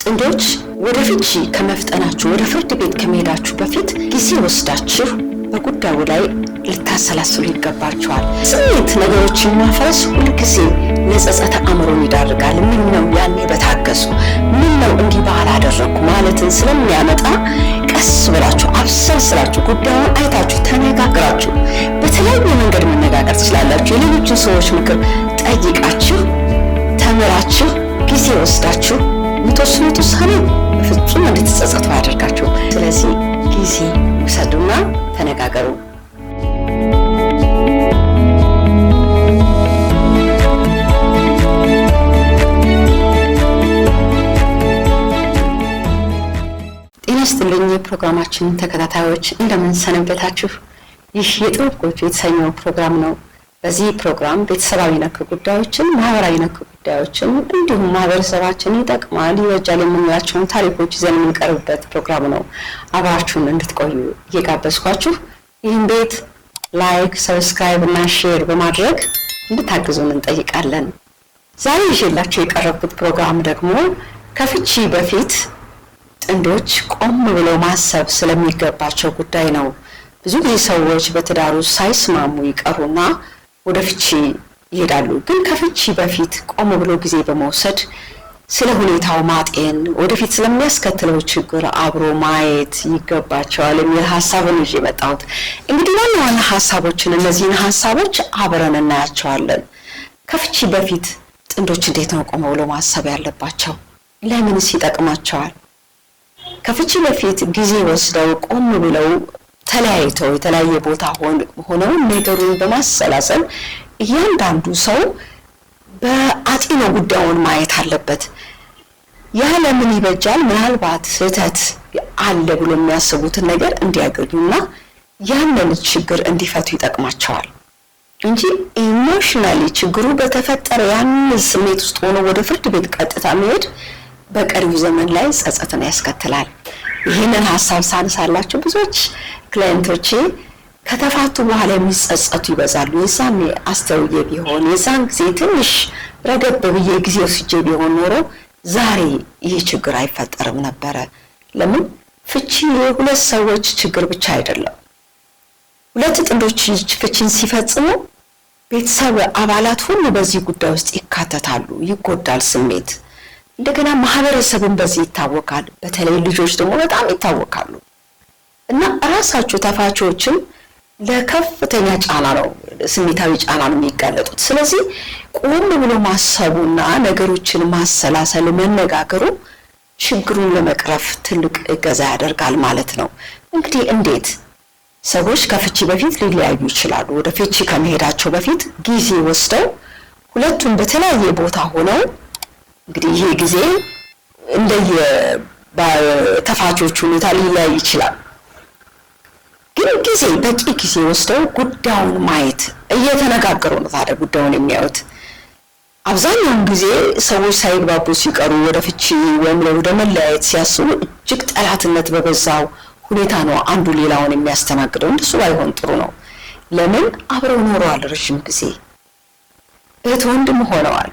ጥንዶች ወደ ፍቺ ከመፍጠናችሁ ወደ ፍርድ ቤት ከመሄዳችሁ በፊት ጊዜ ወስዳችሁ በጉዳዩ ላይ ልታሰላስሉ ይገባችኋል። ስሜት ነገሮችን ማፍረስ ሁልጊዜ ለጸጸት አእምሮን ይዳርጋል። ምን ነው ያኔ በታገሱ፣ ምን ነው እንዲህ ባላደረኩ ማለትን ስለሚያመጣ ቀስ ብላችሁ አብሰልስላችሁ ጉዳዩን አይታችሁ ተነጋግራችሁ በተለያየ መንገድ መነጋገር ትችላላችሁ። የሌሎችን ሰዎች ምክር ጠይቃችሁ ተምራችሁ ጊዜ ወስዳችሁ የምትወስኑት ውሳኔ በፍጹም እንድትጸጸቱ አያደርጋችሁ። ስለዚህ ጊዜ ውሰዱና ተነጋገሩ። ጤና ይስጥልኝ የፕሮግራማችን ተከታታዮች እንደምን ሰነበታችሁ? ይህ የጥበብ ጎጆ የተሰኘው ፕሮግራም ነው። በዚህ ፕሮግራም ቤተሰባዊ ነክ ጉዳዮችን፣ ማህበራዊ ነክ ጉዳዮችን እንዲሁም ማህበረሰባችን ይጠቅማል ይወጃል የምንላቸውን ታሪኮች ይዘን የምንቀርብበት ፕሮግራም ነው። አብራችሁን እንድትቆዩ እየጋበዝኳችሁ ይህን ቤት ላይክ፣ ሰብስክራይብ እና ሼር በማድረግ እንድታግዙን እንጠይቃለን። ዛሬ ይዤላችሁ የቀረብኩት ፕሮግራም ደግሞ ከፍቺ በፊት ጥንዶች ቆም ብለው ማሰብ ስለሚገባቸው ጉዳይ ነው። ብዙ ጊዜ ሰዎች በትዳሩ ሳይስማሙ ይቀሩና ወደ ፍቺ ይሄዳሉ። ግን ከፍቺ በፊት ቆም ብሎ ጊዜ በመውሰድ ስለ ሁኔታው ማጤን፣ ወደፊት ስለሚያስከትለው ችግር አብሮ ማየት ይገባቸዋል የሚል ሐሳብን ይዤ መጣሁት። እንግዲህ ዋና ሐሳቦችን እነዚህን ሐሳቦች አብረን እናያቸዋለን። ከፍቺ በፊት ጥንዶች እንዴት ነው ቆም ብሎ ማሰብ ያለባቸው? ለምንስ ይጠቅማቸዋል? ከፍቺ በፊት ጊዜ ወስደው ቆም ብለው ተለያይተው የተለያየ ቦታ ሆነው ነገሩን በማሰላሰል እያንዳንዱ ሰው በአጢኖ ጉዳዩን ማየት አለበት። ያ ለምን ይበጃል? ምናልባት ስህተት አለ ብሎ የሚያስቡትን ነገር እንዲያገኙና ያንን ችግር እንዲፈቱ ይጠቅማቸዋል እንጂ ኢሞሽናሊ ችግሩ በተፈጠረ ያንን ስሜት ውስጥ ሆኖ ወደ ፍርድ ቤት ቀጥታ መሄድ በቀሪው ዘመን ላይ ጸጸትን ያስከትላል። ይህንን ሐሳብ ሳነሳላችሁ ብዙዎች ክላይንቶቼ ከተፋቱ በኋላ የሚጸጸቱ ይበዛሉ። የዛኔ አስተውዬ ቢሆን የዛን ጊዜ ትንሽ ረገብ ብዬ ጊዜ ወስጄ ቢሆን ኖሮ ዛሬ ይህ ችግር አይፈጠርም ነበረ። ለምን? ፍቺ የሁለት ሰዎች ችግር ብቻ አይደለም። ሁለት ጥንዶች ፍቺን ሲፈጽሙ ቤተሰብ አባላት ሁሉ በዚህ ጉዳይ ውስጥ ይካተታሉ። ይጎዳል ስሜት። እንደገና ማህበረሰብን በዚህ ይታወቃል። በተለይ ልጆች ደግሞ በጣም ይታወቃሉ። እና ራሳቸው ተፋቾችም ለከፍተኛ ጫና ነው፣ ስሜታዊ ጫና ነው የሚጋለጡት። ስለዚህ ቆም ብሎ ማሰቡና ነገሮችን ማሰላሰል፣ መነጋገሩ ችግሩን ለመቅረፍ ትልቅ እገዛ ያደርጋል ማለት ነው። እንግዲህ እንዴት ሰዎች ከፍቺ በፊት ሊለያዩ ይችላሉ? ወደ ፍቺ ከመሄዳቸው በፊት ጊዜ ወስደው ሁለቱም በተለያየ ቦታ ሆነው እንግዲህ ይሄ ጊዜ እንደየ ተፋቾቹ ሁኔታ ሊለያይ ይችላል። ግን ጊዜ በቂ ጊዜ ወስደው ጉዳዩን ማየት እየተነጋገሩ ነው ታዲያ ጉዳዩን የሚያዩት። አብዛኛውን ጊዜ ሰዎች ሳይግባቡ ሲቀሩ ወደ ፍቺ ወይም ወደ መለያየት ሲያስቡ እጅግ ጠላትነት በበዛው ሁኔታ ነው አንዱ ሌላውን የሚያስተናግደው። እንደሱ ባይሆን ጥሩ ነው። ለምን? አብረው ኖረዋል ረጅም ጊዜ፣ እህት ወንድም ሆነዋል።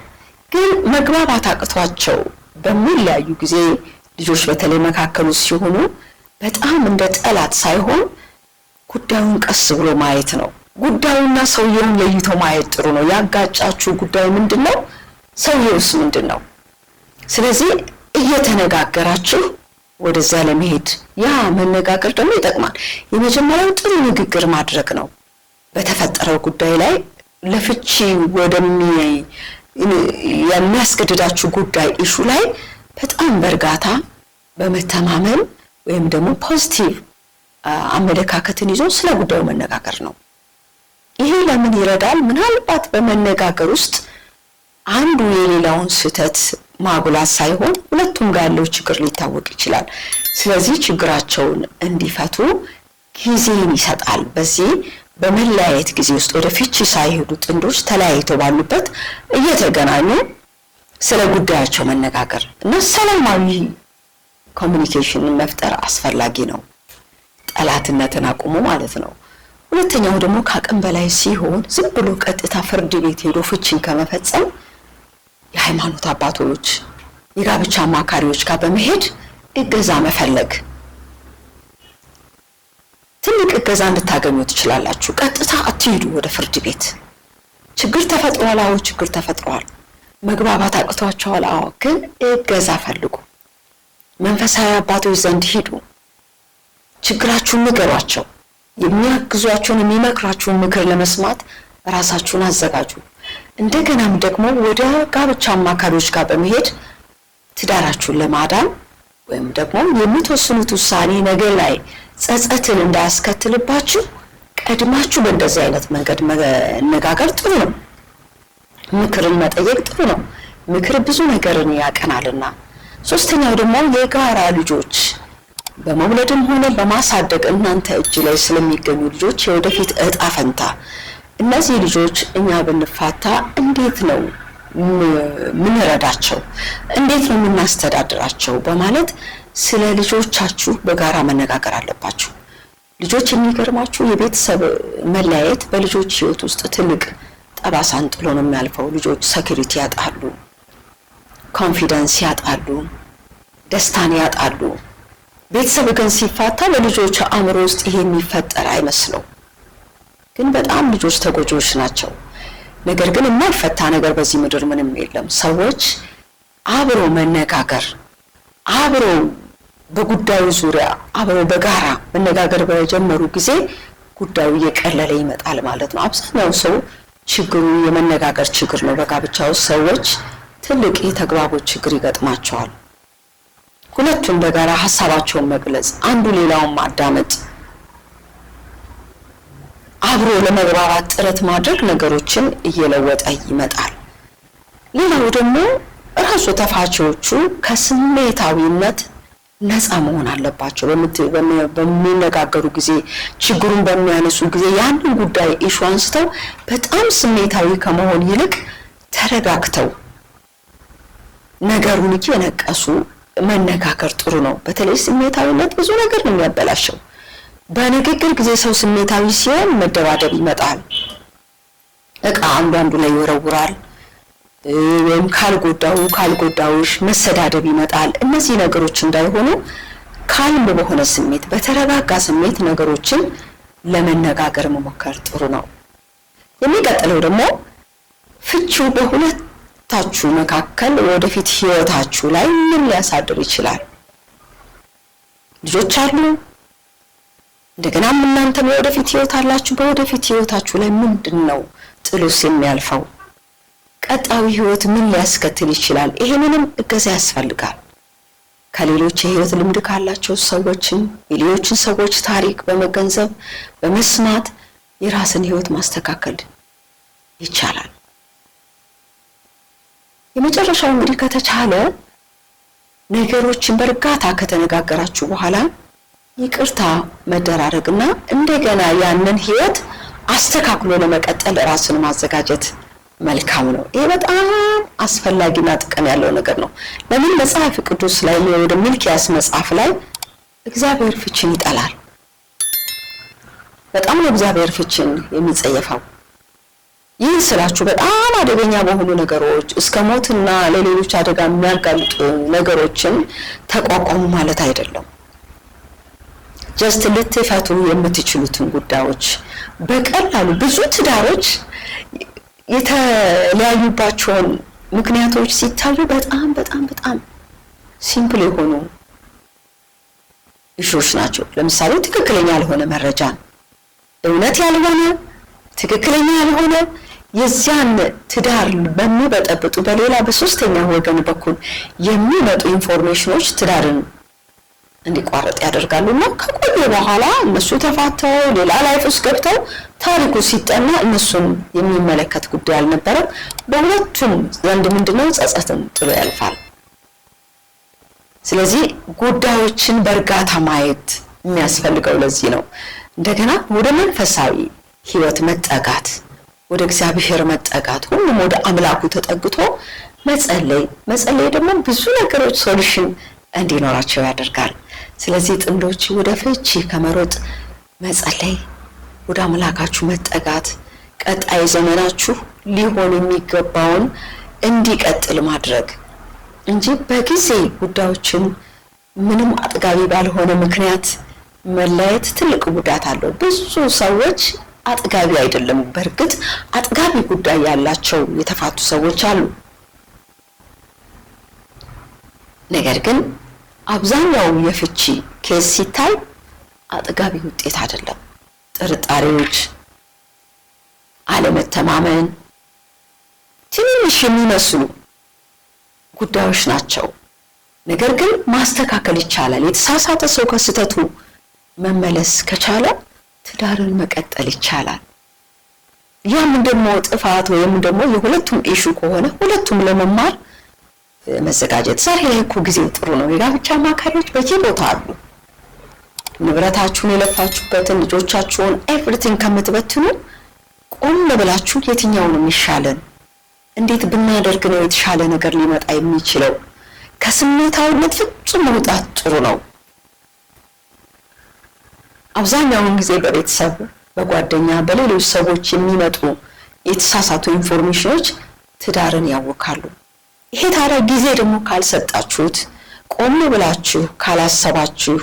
ግን መግባባት አቅቷቸው በሚለያዩ ጊዜ ልጆች በተለይ መካከሉ ሲሆኑ በጣም እንደ ጠላት ሳይሆን ጉዳዩን ቀስ ብሎ ማየት ነው። ጉዳዩና ሰውየውን ለይቶ ማየት ጥሩ ነው። ያጋጫችሁ ጉዳዩ ምንድነው? ሰውየውስ ምንድነው? ስለዚህ እየተነጋገራችሁ ወደዛ ለመሄድ ያ መነጋገር ደግሞ ይጠቅማል። የመጀመሪያው ጥሩ ንግግር ማድረግ ነው። በተፈጠረው ጉዳይ ላይ ለፍቺ የሚያስገድዳችሁ ጉዳይ ኢሹ ላይ በጣም በእርጋታ በመተማመን ወይም ደግሞ ፖዚቲቭ አመለካከትን ይዞ ስለ ጉዳዩ መነጋገር ነው። ይሄ ለምን ይረዳል? ምናልባት በመነጋገር ውስጥ አንዱ የሌላውን ስህተት ማጉላት ሳይሆን ሁለቱም ጋር ያለው ችግር ሊታወቅ ይችላል። ስለዚህ ችግራቸውን እንዲፈቱ ጊዜን ይሰጣል። በዚህ በመለያየት ጊዜ ውስጥ ወደ ፍቺ ሳይሄዱ ጥንዶች ተለያይተው ባሉበት እየተገናኙ ስለ ጉዳያቸው መነጋገር እና ሰላማዊ ኮሚኒኬሽን መፍጠር አስፈላጊ ነው። ጠላትነትን አቁሙ ማለት ነው። ሁለተኛው ደግሞ ከአቅም በላይ ሲሆን ዝም ብሎ ቀጥታ ፍርድ ቤት ሄዶ ፍቺን ከመፈጸም የሃይማኖት አባቶች የጋብቻ አማካሪዎች ጋር በመሄድ እገዛ መፈለግ። ትልቅ እገዛ እንድታገኙ ትችላላችሁ። ቀጥታ አትሂዱ ወደ ፍርድ ቤት። ችግር ተፈጥሯል፣ አዎ ችግር ተፈጥሯል። መግባባት አቅቷቸዋል፣ አዎ። ግን እገዛ ፈልጉ። መንፈሳዊ አባቶች ዘንድ ሂዱ። ችግራችሁን ንገሯቸው። የሚያግዟችሁን የሚመክራችሁን ምክር ለመስማት ራሳችሁን አዘጋጁ። እንደገናም ደግሞ ወደ ጋብቻ አማካሪዎች ጋር በመሄድ ትዳራችሁን ለማዳን ወይም ደግሞ የምትወስኑት ውሳኔ ነገር ላይ ጸጸትን እንዳያስከትልባችሁ ቀድማችሁ በእንደዚህ አይነት መንገድ መነጋገር ጥሩ ነው። ምክርን መጠየቅ ጥሩ ነው። ምክር ብዙ ነገርን ያቀናልና። ሶስተኛው ደግሞ የጋራ ልጆች በመውለድም ሆነ በማሳደግ እናንተ እጅ ላይ ስለሚገኙ ልጆች የወደፊት እጣ ፈንታ፣ እነዚህ ልጆች እኛ ብንፋታ እንዴት ነው ምንረዳቸው፣ እንዴት ነው የምናስተዳድራቸው በማለት ስለ ልጆቻችሁ በጋራ መነጋገር አለባችሁ። ልጆች የሚገርማችሁ የቤተሰብ መለያየት በልጆች ህይወት ውስጥ ትልቅ ጠባሳን ጥሎ ነው የሚያልፈው። ልጆች ሴኩሪቲ ያጣሉ፣ ኮንፊደንስ ያጣሉ፣ ደስታን ያጣሉ። ቤተሰብ ግን ሲፋታ በልጆች አእምሮ ውስጥ ይሄ የሚፈጠር አይመስለው፣ ግን በጣም ልጆች ተጎጂዎች ናቸው። ነገር ግን የማይፈታ ነገር በዚህ ምድር ምንም የለም። ሰዎች አብሮ መነጋገር፣ አብሮ በጉዳዩ ዙሪያ አብሮ በጋራ መነጋገር በጀመሩ ጊዜ ጉዳዩ እየቀለለ ይመጣል ማለት ነው። አብዛኛው ሰው ችግሩ የመነጋገር ችግር ነው። በጋብቻ ውስጥ ሰዎች ትልቅ የተግባቦት ችግር ይገጥማቸዋል። ሁለቱም በጋራ ሐሳባቸውን መግለጽ፣ አንዱ ሌላውን ማዳመጥ፣ አብሮ ለመግባባት ጥረት ማድረግ ነገሮችን እየለወጠ ይመጣል። ሌላው ደግሞ ራሱ ተፋቺዎቹ ከስሜታዊነት ነፃ መሆን አለባቸው። በሚነጋገሩ ጊዜ፣ ችግሩን በሚያነሱ ጊዜ ያንን ጉዳይ ኢሹ አንስተው በጣም ስሜታዊ ከመሆን ይልቅ ተረጋግተው ነገሩን እየነቀሱ መነጋገር ጥሩ ነው። በተለይ ስሜታዊነት ብዙ ነገር ነው የሚያበላሸው። በንግግር ጊዜ ሰው ስሜታዊ ሲሆን መደባደብ ይመጣል። እቃ አንዱ ላይ ይወረውራል፣ ወይም ካልጎዳውሽ መሰዳደብ ይመጣል። እነዚህ ነገሮች እንዳይሆኑ ካልም በሆነ ስሜት፣ በተረጋጋ ስሜት ነገሮችን ለመነጋገር መሞከር ጥሩ ነው። የሚቀጥለው ደግሞ ፍቺው በሁለታችሁ መካከል ወደፊት ህይወታችሁ ላይ ምን ሊያሳድር ይችላል? ልጆች አሉ፣ እንደገናም እናንተም የወደፊት ህይወት አላችሁ። በወደፊት ህይወታችሁ ላይ ምንድነው ጥሎስ የሚያልፈው? ቀጣዩ ህይወት ምን ሊያስከትል ይችላል? ይሄንንም እገዛ ያስፈልጋል። ከሌሎች የህይወት ልምድ ካላቸው ሰዎችን የሌሎችን ሰዎች ታሪክ በመገንዘብ በመስማት የራስን ህይወት ማስተካከል ይቻላል። የመጨረሻው እንግዲህ ከተቻለ ነገሮችን በእርጋታ ከተነጋገራችሁ በኋላ ይቅርታ መደራረግና እንደገና ያንን ህይወት አስተካክሎ ለመቀጠል ራስን ማዘጋጀት መልካም ነው። ይሄ በጣም አስፈላጊና ጥቅም ያለው ነገር ነው። ለምን መጽሐፍ ቅዱስ ላይ ወደ ሚልክያስ መጽሐፍ ላይ እግዚአብሔር ፍቺን ይጠላል። በጣም ነው እግዚአብሔር ፍቺን የሚጸየፈው። ይህ ስላችሁ በጣም አደገኛ በሆኑ ነገሮች እስከ ሞትና ለሌሎች አደጋ የሚያጋልጡ ነገሮችን ተቋቋሙ ማለት አይደለም። ጀስት ልትፈቱ የምትችሉትን ጉዳዮች በቀላሉ ብዙ ትዳሮች የተለያዩባቸውን ምክንያቶች ሲታዩ በጣም ሲምፕል የሆኑ ኢሹዎች ናቸው። ለምሳሌ ትክክለኛ ያልሆነ መረጃ፣ እውነት ያልሆነ ትክክለኛ ያልሆነ የዚያን ትዳር በሚበጠብጡ በሌላ በሶስተኛ ወገን በኩል የሚመጡ ኢንፎርሜሽኖች ትዳርን እንዲቋረጥ ያደርጋሉና ከቆየ በኋላ እነሱ ተፋተው ሌላ ላይፍ ውስጥ ገብተው ታሪኩ ሲጠና እነሱን የሚመለከት ጉዳይ አልነበረም። በሁለቱም ዘንድ ምንድነው ጸጸትን ጥሎ ያልፋል። ስለዚህ ጉዳዮችን በእርጋታ ማየት የሚያስፈልገው ለዚህ ነው። እንደገና ወደ መንፈሳዊ ህይወት መጠጋት፣ ወደ እግዚአብሔር መጠጋት፣ ሁሉም ወደ አምላኩ ተጠግቶ መጸለይ ደግሞ ብዙ ነገሮች ሶሉሽን እንዲኖራቸው ያደርጋል። ስለዚህ ጥንዶች ወደ ፍቺ ከመሮጥ መጸለይ፣ ወደ አምላካችሁ መጠጋት፣ ቀጣይ ዘመናችሁ ሊሆን የሚገባውን እንዲቀጥል ማድረግ፣ እንጂ በጊዜ ጉዳዮችን ምንም አጥጋቢ ባልሆነ ምክንያት መለየት ትልቅ ጉዳት አለው። ብዙ ሰዎች አጥጋቢ አይደለም። በእርግጥ አጥጋቢ ጉዳይ ያላቸው የተፋቱ ሰዎች አሉ። ነገር ግን አብዛኛው የፍቺ ኬስ ሲታይ አጥጋቢ ውጤት አይደለም። ጥርጣሬዎች፣ አለመተማመን፣ ትንሽ የሚመስሉ ጉዳዮች ናቸው። ነገር ግን ማስተካከል ይቻላል። የተሳሳተ ሰው ከስተቱ መመለስ ከቻለ ትዳርን መቀጠል ይቻላል። ያም ደግሞ ጥፋት ወይም ደግሞ የሁለቱም ኢሹ ከሆነ ሁለቱም ለመማር መዘጋጀት። ዛሬ ላይ እኮ ጊዜው ጥሩ ነው። የጋብቻ አማካሪዎች በየቦታው አሉ። ንብረታችሁን የለፋችሁበትን ልጆቻችሁን ኤቭሪቲንግ ከምትበትኑ ቆም ብላችሁ የትኛው ነው የሚሻለን፣ እንዴት ብናደርግ ነው የተሻለ ነገር ሊመጣ የሚችለው፣ ከስሜታዊነት ፍጹም መውጣት ጥሩ ነው። አብዛኛውን ጊዜ በቤተሰብ በጓደኛ በሌሎች ሰዎች የሚመጡ የተሳሳቱ ኢንፎርሜሽኖች ትዳርን ያወካሉ። ይሄ ታዲያ ጊዜ ደግሞ ካልሰጣችሁት፣ ቆም ብላችሁ ካላሰባችሁ፣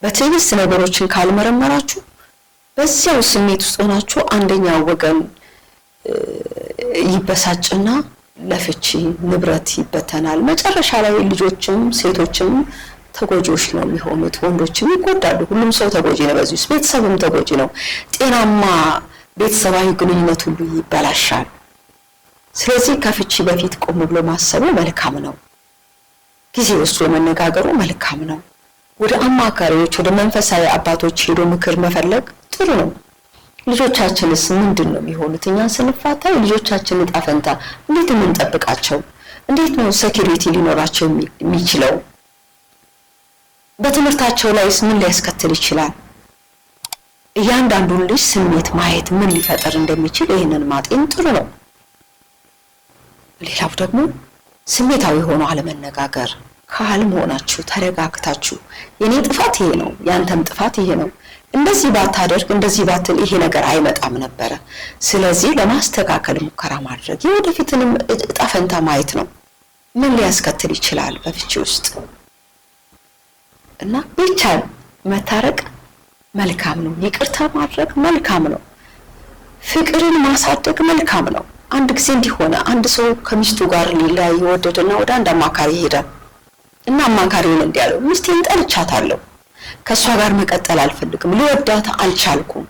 በትዕግስት ነገሮችን ካልመረመራችሁ በዚያው ስሜት ውስጥ ሆናችሁ አንደኛው ወገን ይበሳጭና ለፍቺ ንብረት ይበተናል። መጨረሻ ላይ ልጆችም ሴቶችም ተጎጂዎች ነው የሚሆኑት። ወንዶችም ይጎዳሉ። ሁሉም ሰው ተጎጂ ነው። በዚህ ውስጥ ቤተሰብም ተጎጂ ነው። ጤናማ ቤተሰባዊ ግንኙነት ሁሉ ይበላሻል። ስለዚህ ከፍቺ በፊት ቆም ብሎ ማሰቡ መልካም ነው። ጊዜ ወስዶ መነጋገሩ መልካም ነው። ወደ አማካሪዎች ወደ መንፈሳዊ አባቶች ሄዶ ምክር መፈለግ ጥሩ ነው። ልጆቻችንስ ምንድን ነው የሚሆኑት? እኛ ስንፋታ ልጆቻችን ዕጣ ፈንታ እንዴት እንጠብቃቸው? እንዴት ነው ሴኩሪቲ ሊኖራቸው የሚችለው? በትምህርታቸው ላይስ ምን ሊያስከትል ይችላል? እያንዳንዱን ልጅ ስሜት ማየት ምን ሊፈጠር እንደሚችል ይህንን ማጤን ጥሩ ነው። ሌላው ደግሞ ስሜታዊ ሆኖ አለመነጋገር፣ ካልም ሆናችሁ ተረጋግታችሁ የኔ ጥፋት ይሄ ነው፣ ያንተም ጥፋት ይሄ ነው፣ እንደዚህ ባታደርግ እንደዚህ ባትል ይሄ ነገር አይመጣም ነበረ፣ ስለዚህ ለማስተካከል ሙከራ ማድረግ፣ የወደፊትንም ዕጣ ፈንታ ማየት ነው። ምን ሊያስከትል ይችላል በፍቺ ውስጥ? እና ቢቻል መታረቅ መልካም ነው። ይቅርታ ማድረግ መልካም ነው። ፍቅርን ማሳደግ መልካም ነው። አንድ ጊዜ እንዲሆነ አንድ ሰው ከሚስቱ ጋር ሊለያይ ወደደና ወደ አንድ አማካሪ ሄደ እና አማካሪውን እንዲያለው ሚስቴን ጠልቻታለሁ፣ ከሷ ጋር መቀጠል አልፈልግም፣ ልወዳት አልቻልኩም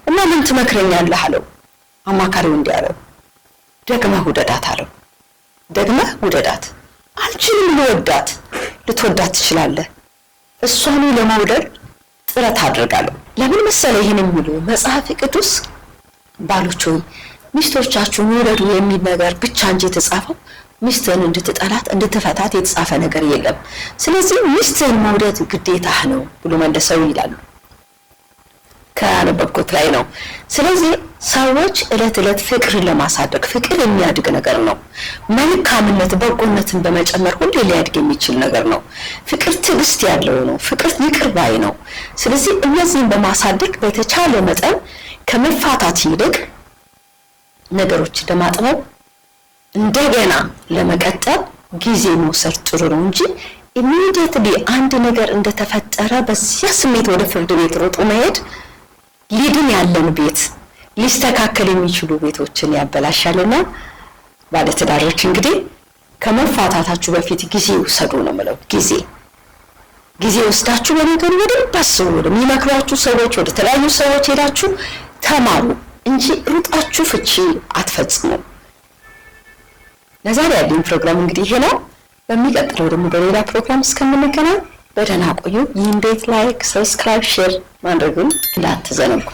እና ምን ትመክረኛለህ አለው። አማካሪው እንዲያለው ደግመህ ውደዳት አለው። ደግመህ ውደዳት። አልችልም ልወዳት። ልትወዳት ትችላለህ። እሷን ለመውደድ ጥረት አድርጋለሁ። ለምን መሰለ ይሄን የሚለው መጽሐፍ ቅዱስ ባሎች ሆይ ሚስቶቻችሁን ውደዱ የሚል ነገር ብቻ እንጂ የተጻፈው ሚስትህን እንድትጠላት እንድትፈታት የተጻፈ ነገር የለም። ስለዚህ ሚስትህን መውደድ ግዴታህ ነው ብሎ መለሰው ይላሉ። ካነበብኩት ላይ ነው። ስለዚህ ሰዎች እለት እለት ፍቅርን ለማሳደግ ፍቅር የሚያድግ ነገር ነው። መልካምነት በጎነትን በመጨመር ሁሉ ሊያድግ የሚችል ነገር ነው። ፍቅር ትዕግስት ያለው ነው። ፍቅር ይቅር ባይ ነው። ስለዚህ እነዚህን በማሳደግ በተቻለ መጠን ከመፋታት ይልቅ ነገሮችን ለማጥበብ እንደገና ለመቀጠል ጊዜ መውሰድ ጥሩ ነው እንጂ ኢሚዲየትሊ አንድ ነገር እንደተፈጠረ በዚያ ስሜት ወደ ፍርድ ቤት ሮጦ መሄድ ሊድን ያለን ቤት ሊስተካከል የሚችሉ ቤቶችን ያበላሻልና ባለትዳሮች እንግዲህ ከመፋታታችሁ በፊት ጊዜ ውሰዱ ነው የምለው። ጊዜ ወስዳችሁ በነገሩ በደንብ አስቡ። የሚመክሯችሁ ሰዎች ወደ ተለያዩ ሰዎች ሄዳችሁ ተማሩ እንጂ ሩጣችሁ ፍቺ አትፈጽሙ። ለዛሬ ያለኝ ፕሮግራም እንግዲህ ይሄ ነው። በሚቀጥለው ደግሞ በሌላ ፕሮግራም እስከምንገናኝ በደህና ቆዩ። ይህን ቤት ላይክ፣ ሰብስክራይብ፣ ሼር ማድረጉን እንዳትዘነጉ።